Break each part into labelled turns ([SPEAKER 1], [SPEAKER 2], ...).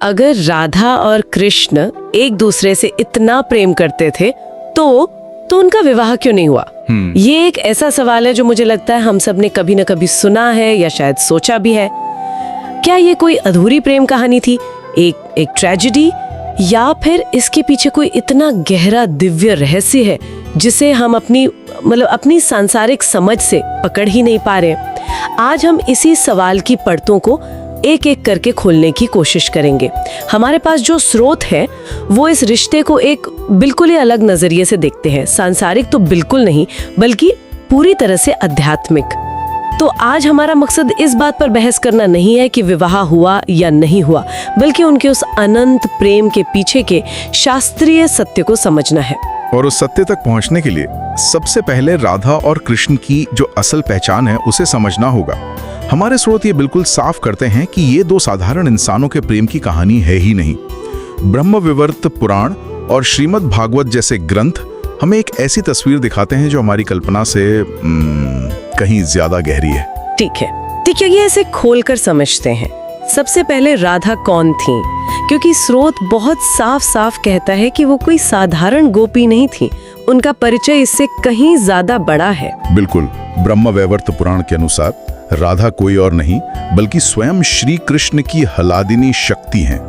[SPEAKER 1] अगर राधा और कृष्ण एक दूसरे से इतना प्रेम करते थे तो उनका विवाह क्यों नहीं हुआ? ये एक ऐसा सवाल है जो मुझे लगता है हम सब ने कभी न कभी सुना है या शायद सोचा भी है। क्या ये कोई अधूरी प्रेम कहानी थी, एक ट्रेजेडी, या फिर इसके पीछे कोई इतना गहरा दिव्य रहस्य है जिसे हम अपनी सांसारिक समझ से पकड़ ही नहीं पा रहे? आज हम इसी सवाल की परतों को एक एक करके खोलने की कोशिश करेंगे। हमारे पास जो स्रोत है वो इस रिश्ते को एक बिल्कुल ही अलग नजरिए से देखते हैं। सांसारिक तो बिल्कुल नहीं, बल्कि पूरी तरह से आध्यात्मिक। तो आज हमारा मकसद इस बात पर बहस करना नहीं है कि विवाह हुआ या नहीं हुआ, बल्कि उनके उस अनंत प्रेम के पीछे के शास्त्रीय सत्य को समझना है।
[SPEAKER 2] और उस सत्य तक पहुंचने के लिए सबसे पहले राधा और कृष्ण की जो असल पहचान है उसे समझना होगा। हमारे स्रोत ये बिल्कुल साफ करते हैं कि ये दो साधारण इंसानों के प्रेम की कहानी है ही नहीं। ब्रह्मविवर्त पुराण और श्रीमद् भागवत जैसे ग्रंथ हमें एक ऐसी तस्वीर दिखाते हैं जो हमारी कल्पना से कहीं ज्यादा गहरी है।
[SPEAKER 1] ठीक है, ये ऐसे खोलकर समझते हैं। सबसे पहले राधा कौन थी? क्योंकि स्रोत बहुत साफ साफ कहता है कि वो कोई साधारण गोपी नहीं थी। उनका परिचय इससे कहीं ज्यादा बड़ा है।
[SPEAKER 2] बिल्कुल, ब्रह्मवैवर्त पुराण के अनुसार राधा कोई और नहीं बल्कि स्वयं श्री कृष्ण की हलादिनी शक्ति हैं।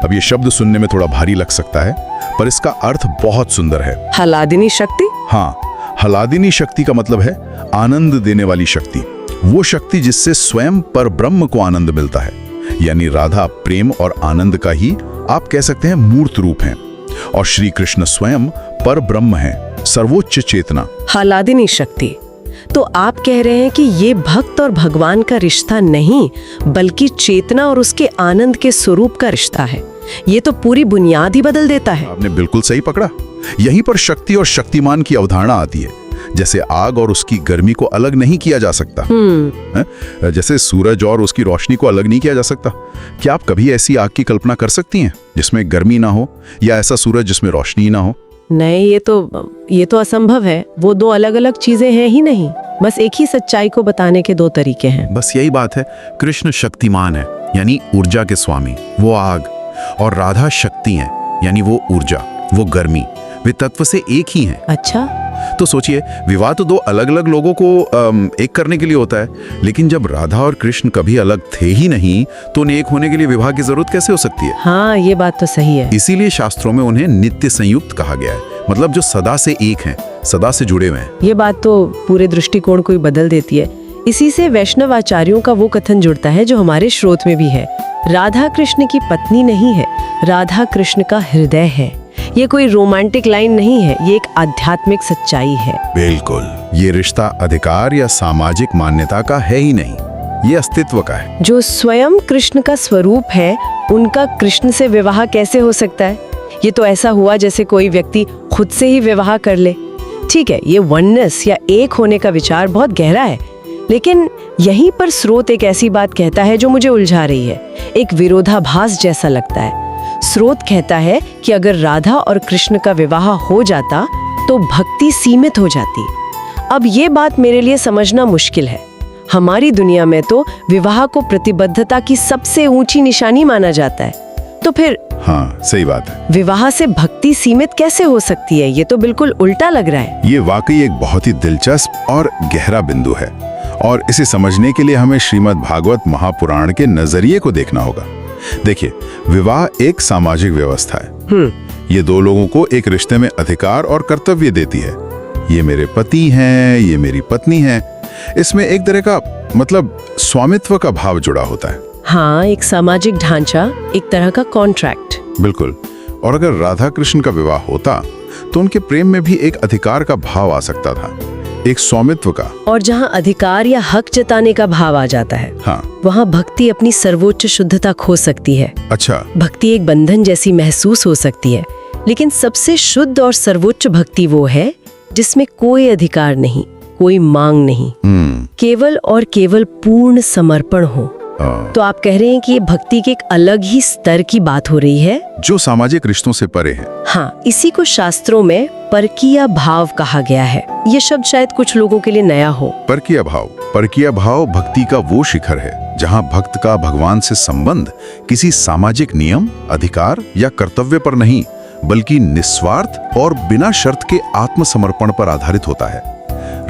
[SPEAKER 2] अब ये शब्द सुनने में थोड़ा भारी लग सकता है, पर इसका अर्थ बहुत सुंदर है।
[SPEAKER 1] हलादिनी शक्ति?
[SPEAKER 2] हाँ, हलादिनी शक्ति का मतलब है आनंद देने वाली शक्ति, वो शक्ति जिससे स्वयं पर ब्रह्म को आनंद मिलता है। यानी राधा प्रेम और आनंद का ही आप कह सकते हैं मूर्त रूप हैं, और श्री कृष्ण स्वयं पर ब्रह्म है, सर्वोच्च चेतना।
[SPEAKER 1] हलादिनी शक्ति। तो आप कह रहे हैं कि ये भक्त और भगवान का रिश्ता नहीं, बल्कि चेतना और उसके आनंद के स्वरूप का रिश्ता है। ये तो पूरी बुनियाद ही बदल देता है।
[SPEAKER 2] आपने बिल्कुल सही पकड़ा। यहीं पर शक्ति और शक्तिमान की अवधारणा आती है। जैसे आग और उसकी गर्मी को अलग नहीं किया जा सकता, जैसे सूरज और उसकी रोशनी को अलग नहीं किया जा सकता। क्या आप कभी ऐसी आग की कल्पना कर सकती हैं जिसमें गर्मी ना हो, या ऐसा सूरज जिसमें रोशनी ना हो?
[SPEAKER 1] नहीं, ये तो असंभव है। वो दो अलग अलग चीजें हैं ही नहीं, बस एक ही सच्चाई को बताने के दो तरीके हैं।
[SPEAKER 3] बस यही बात है। कृष्ण शक्तिमान है, यानी ऊर्जा के स्वामी, वो आग, और राधा शक्ति है, यानी वो ऊर्जा, वो गर्मी। वे तत्व से एक ही हैं।
[SPEAKER 1] अच्छा,
[SPEAKER 3] तो सोचिए, विवाह तो दो अलग अलग लोगों को एक करने के लिए होता है, लेकिन जब राधा और कृष्ण कभी अलग थे ही नहीं, तो उन्हें एक होने के लिए विवाह की जरूरत कैसे हो सकती है?
[SPEAKER 1] हाँ, ये बात तो सही है।
[SPEAKER 3] इसीलिए शास्त्रों में उन्हें नित्य संयुक्त कहा गया है, मतलब जो सदा से एक हैं, सदा से जुड़े हुए हैं।
[SPEAKER 1] ये बात तो पूरे दृष्टिकोण को ही बदल देती है। इसी से वैष्णव आचार्यों का वो कथन जुड़ता है जो हमारे स्रोत में भी है। राधा कृष्ण की पत्नी नहीं है, राधा कृष्ण का हृदय है। ये कोई रोमांटिक लाइन नहीं है, ये एक आध्यात्मिक सच्चाई है।
[SPEAKER 3] बिल्कुल, ये रिश्ता अधिकार या सामाजिक मान्यता का है ही नहीं, ये अस्तित्व का है।
[SPEAKER 1] जो स्वयं कृष्ण का स्वरूप है, उनका कृष्ण से विवाह कैसे हो सकता है? ये तो ऐसा हुआ जैसे कोई व्यक्ति खुद से ही विवाह कर ले। ठीक है, ये वननेस या एक होने का विचार बहुत गहरा है, लेकिन यहीं पर स्रोत एक ऐसी बात कहता है जो मुझे उलझा रही है। एक विरोधाभास जैसा लगता है। स्रोत कहता है कि अगर राधा और कृष्ण का विवाह हो जाता तो भक्ति सीमित हो जाती। अब ये बात मेरे लिए समझना मुश्किल है। हमारी दुनिया में तो विवाह को प्रतिबद्धता की सबसे ऊंची निशानी माना जाता है, तो फिर
[SPEAKER 2] हाँ, सही बात है।
[SPEAKER 1] विवाह से भक्ति सीमित कैसे हो सकती है? ये तो बिल्कुल उल्टा लग रहा है।
[SPEAKER 2] ये वाकई एक बहुत ही दिलचस्प और गहरा बिंदु है, और इसे समझने के लिए हमें श्रीमद् भागवत महापुराण के नजरिए को देखना होगा। देखिए, विवाह एक सामाजिक व्यवस्था है। ये दो लोगों को एक रिश्ते में अधिकार और कर्तव्य देती है। ये मेरे पति हैं, ये मेरी पत्नी है। इसमें एक तरह का स्वामित्व का भाव जुड़ा होता है।
[SPEAKER 1] हाँ, एक सामाजिक ढांचा, एक तरह का कॉन्ट्रैक्ट।
[SPEAKER 2] बिल्कुल। और अगर राधा कृष्ण का विवाह होता तो उनके प्रेम में भी एक अधिकार का भाव आ सकता था, एक स्वामित्व का।
[SPEAKER 1] और जहाँ अधिकार या हक जताने का भाव आ जाता है,
[SPEAKER 2] हाँ,
[SPEAKER 1] वहाँ भक्ति अपनी सर्वोच्च शुद्धता खो सकती है।
[SPEAKER 2] अच्छा,
[SPEAKER 1] भक्ति एक बंधन जैसी महसूस हो सकती है, लेकिन सबसे शुद्ध और सर्वोच्च भक्ति वो है जिसमें कोई अधिकार नहीं, कोई मांग नहीं, केवल और केवल पूर्ण समर्पण हो। तो आप कह रहे हैं कि ये भक्ति के एक अलग ही स्तर की बात हो रही है,
[SPEAKER 2] जो सामाजिक रिश्तों से परे है।
[SPEAKER 1] हाँ, इसी को शास्त्रों में परकीय भाव कहा गया है। ये शब्द शायद कुछ लोगों के लिए नया हो।
[SPEAKER 2] परकीय भाव, परकीय भाव भक्ति का वो शिखर है जहां भक्त का भगवान से संबंध किसी सामाजिक नियम, अधिकार या कर्तव्य पर नहीं, बल्कि निस्वार्थ और बिना शर्त के आत्मसमर्पण पर आधारित होता है।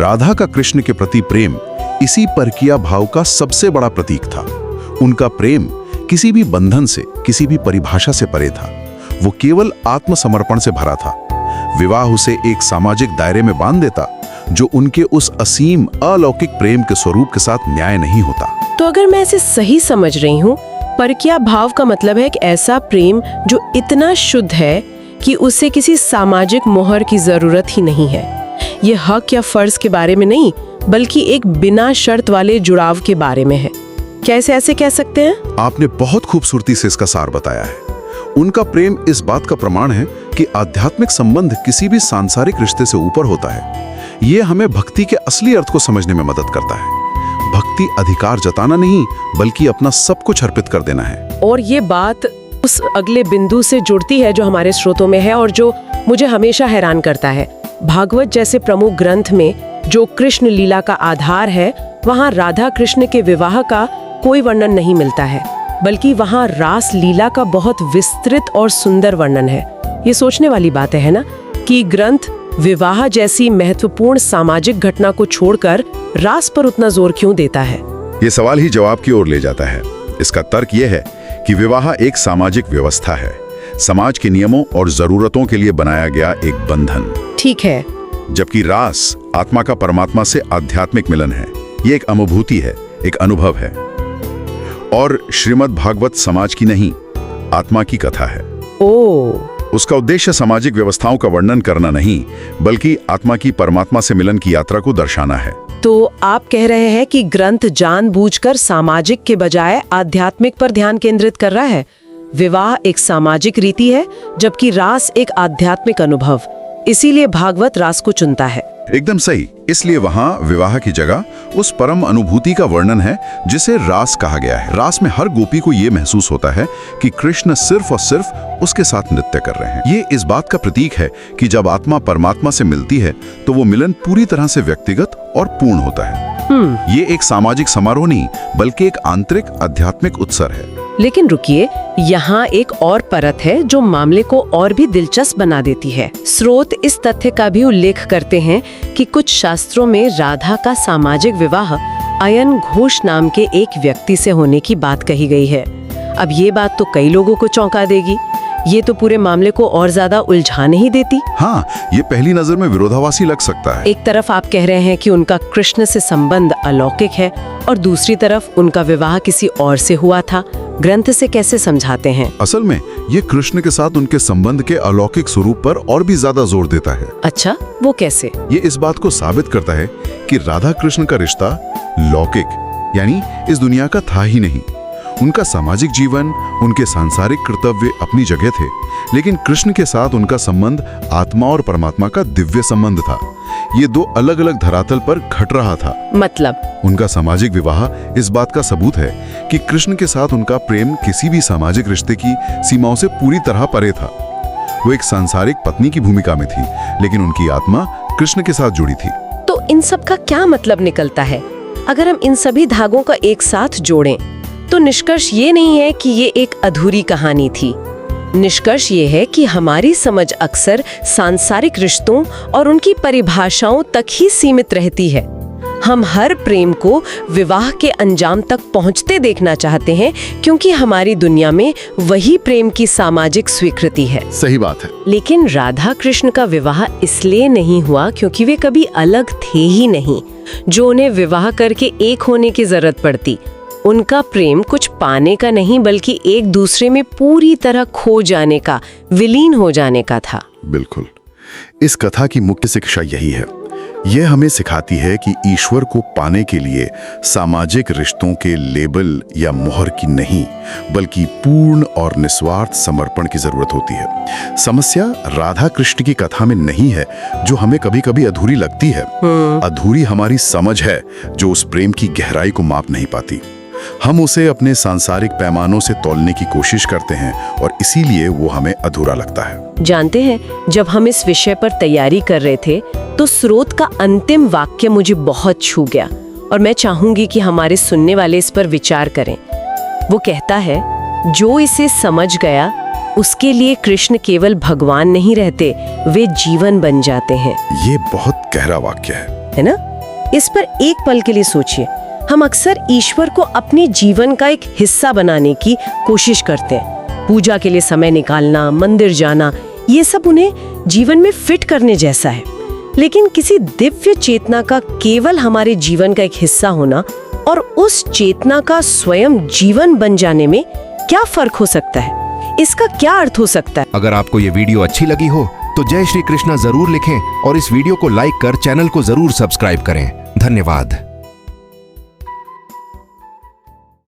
[SPEAKER 2] राधा का कृष्ण के प्रति प्रेम इसी परकीय भाव का सबसे बड़ा प्रतीक था। उनका प्रेम किसी भी बंधन से, किसी भी परिभाषा से परे था। वो केवल आत्मसमर्पण से भरा था। विवाह उसे एक सामाजिक दायरे में बांध देता जो उनके उस असीम अलौकिक प्रेम के स्वरूप के साथ न्याय नहीं होता।
[SPEAKER 1] तो अगर मैं इसे सही समझ रही हूँ, परकीय भाव का मतलब है कि ऐसा प्रेम जो इतना शुद्ध है कि उसे किसी सामाजिक मोहर की जरूरत ही नहीं है। ये हक या फर्ज के बारे में नहीं, बल्कि एक बिना शर्त वाले जुड़ाव के बारे में है। क्या इसे ऐसे कह सकते हैं?
[SPEAKER 3] आपने बहुत खूबसूरती से इसका सार बताया है। उनका प्रेम इस बात का प्रमाण है कि आध्यात्मिक संबंध किसी भी सांसारिक रिश्ते से ऊपर होता है। ये हमें भक्ति के असली अर्थ को समझने में मदद करता है। भक्ति अधिकार जताना नहीं, बल्कि अपना सब कुछ अर्पित कर देना है।
[SPEAKER 1] और ये बात उस अगले बिंदु से जुड़ती है जो हमारे स्रोतों में है और जो मुझे हमेशा हैरान करता है। भागवत जैसे प्रमुख ग्रंथ में जो कृष्ण लीला का आधार है, वहाँ राधा कृष्ण के विवाह का कोई वर्णन नहीं मिलता है, बल्कि वहाँ रास लीला का बहुत विस्तृत और सुंदर वर्णन है। ये सोचने वाली बात है ना, कि ग्रंथ विवाह जैसी महत्वपूर्ण सामाजिक घटना को छोड़कर रास पर उतना जोर क्यों देता है?
[SPEAKER 2] ये सवाल ही जवाब की ओर ले जाता है। इसका तर्क यह है कि विवाह एक सामाजिक व्यवस्था है, समाज के नियमों और जरूरतों के लिए बनाया गया एक बंधन।
[SPEAKER 1] ठीक है।
[SPEAKER 2] जबकि रास आत्मा का परमात्मा से आध्यात्मिक मिलन है। ये एक अनुभूति है, एक अनुभव है। और श्रीमद् भागवत समाज की नहीं, आत्मा की कथा है। उसका उद्देश्य सामाजिक व्यवस्थाओं का वर्णन करना नहीं, बल्कि आत्मा की परमात्मा से मिलन की यात्रा को दर्शाना है।
[SPEAKER 1] तो आप कह रहे हैं कि ग्रंथ जानबूझकर सामाजिक के बजाय आध्यात्मिक पर ध्यान केंद्रित कर रहा है। विवाह एक सामाजिक रीति है, जबकि रास एक आध्यात्मिक अनुभव। इसीलिए भागवत रास को चुनता है।
[SPEAKER 2] एकदम सही। इसलिए वहां विवाह की जगह उस परम अनुभूति का वर्णन है जिसे रास कहा गया है। रास में हर गोपी को यह महसूस होता है कि कृष्ण सिर्फ और सिर्फ उसके साथ नृत्य कर रहे हैं। ये इस बात का प्रतीक है कि जब आत्मा परमात्मा से मिलती है तो वो मिलन पूरी तरह से व्यक्तिगत और पूर्ण होता है। ये एक सामाजिक समारोह नहीं, बल्कि एक आंतरिक आध्यात्मिक उत्सव है।
[SPEAKER 1] लेकिन रुकिए, यहाँ एक और परत है जो मामले को और भी दिलचस्प बना देती है। स्रोत इस तथ्य का भी उल्लेख करते हैं कि कुछ शास्त्रों में राधा का सामाजिक विवाह अयन घोष नाम के एक व्यक्ति से होने की बात कही गई है। अब ये बात तो कई लोगों को चौंका देगी। ये तो पूरे मामले को और ज्यादा उलझा नहीं देती?
[SPEAKER 2] हाँ, ये पहली नजर में विरोधाभासी लग सकता है।
[SPEAKER 1] एक तरफ आप कह रहे हैं कि उनका कृष्ण से संबंध अलौकिक है और दूसरी तरफ उनका विवाह किसी और से हुआ था। ग्रंथ से कैसे समझाते हैं?
[SPEAKER 2] असल में ये कृष्ण के साथ उनके संबंध के अलौकिक स्वरूप पर और भी ज्यादा जोर देता है।
[SPEAKER 1] अच्छा, वो कैसे?
[SPEAKER 2] ये इस बात को साबित करता है कि राधा कृष्ण का रिश्ता लौकिक यानी इस दुनिया का था ही नहीं। उनका सामाजिक जीवन, उनके सांसारिक कर्तव्य अपनी जगह थे, लेकिन कृष्ण के साथ उनका संबंध आत्मा और परमात्मा का दिव्य संबंध था। ये दो अलग अलग धरातल पर घट रहा था।
[SPEAKER 1] मतलब
[SPEAKER 2] उनका सामाजिक विवाह इस बात का सबूत है कि कृष्ण के साथ उनका प्रेम किसी भी सामाजिक रिश्ते की सीमाओं से पूरी तरह परे था। वो एक सांसारिक पत्नी की भूमिका में थी, लेकिन उनकी आत्मा कृष्ण के साथ जुड़ी थी।
[SPEAKER 1] तो इन सब का क्या मतलब निकलता है? अगर हम इन सभी धागों का एक साथ जोड़ें तो निष्कर्ष ये नहीं है कि ये एक अधूरी कहानी थी। निष्कर्ष ये है कि हमारी समझ अक्सर सांसारिक रिश्तों और उनकी परिभाषाओं तक ही सीमित रहती है। हम हर प्रेम को विवाह के अंजाम तक पहुंचते देखना चाहते हैं, क्योंकि हमारी दुनिया में वही प्रेम की सामाजिक स्वीकृति है।
[SPEAKER 2] सही बात है।
[SPEAKER 1] लेकिन राधा कृष्ण का विवाह इसलिए नहीं हुआ क्योंकि वे कभी अलग थे ही नहीं, जो उन्हें विवाह करके एक होने की जरूरत पड़ती। उनका प्रेम कुछ पाने का नहीं, बल्कि एक दूसरे में पूरी तरह खो जाने का, विलीन हो जाने का था।
[SPEAKER 3] बिल्कुल। इस कथा की मुख्य शिक्षा यही है। यह हमें सिखाती है कि ईश्वर को पाने के लिए सामाजिक रिश्तों के लेबल या मोहर की नहीं, बल्कि पूर्ण और निस्वार्थ समर्पण की जरूरत होती है। समस्या राधा कृष्ण की कथा में नहीं है, जो हमें कभी कभी अधूरी लगती है। अधूरी हमारी समझ है, जो उस प्रेम की गहराई को माप नहीं पाती। हम उसे अपने सांसारिक पैमानों से तौलने की कोशिश करते हैं और इसीलिए वो हमें अधूरा लगता है।
[SPEAKER 1] जानते हैं, जब हम इस विषय पर तैयारी कर रहे थे तो स्रोत का अंतिम वाक्य मुझे बहुत छू गया। और मैं चाहूंगी कि हमारे सुनने वाले इस पर विचार करें। वो कहता है, जो इसे समझ गया उसके लिए कृष्ण केवल भगवान नहीं रहते, वे जीवन बन जाते हैं।
[SPEAKER 3] ये बहुत गहरा वाक्य है
[SPEAKER 1] ना? इस पर एक पल के लिए सोचिए। हम अक्सर ईश्वर को अपने जीवन का एक हिस्सा बनाने की कोशिश करते हैं। पूजा के लिए समय निकालना, मंदिर जाना, ये सब उन्हें जीवन में फिट करने जैसा है। लेकिन किसी दिव्य चेतना का केवल हमारे जीवन का एक हिस्सा होना और उस चेतना का स्वयं जीवन बन जाने में क्या फर्क हो सकता है? इसका क्या अर्थ हो सकता है?
[SPEAKER 4] अगर आपको ये वीडियो अच्छी लगी हो तो जय श्री कृष्णा जरूर लिखें और इस वीडियो को लाइक कर चैनल को जरूर सब्सक्राइब करें। धन्यवाद।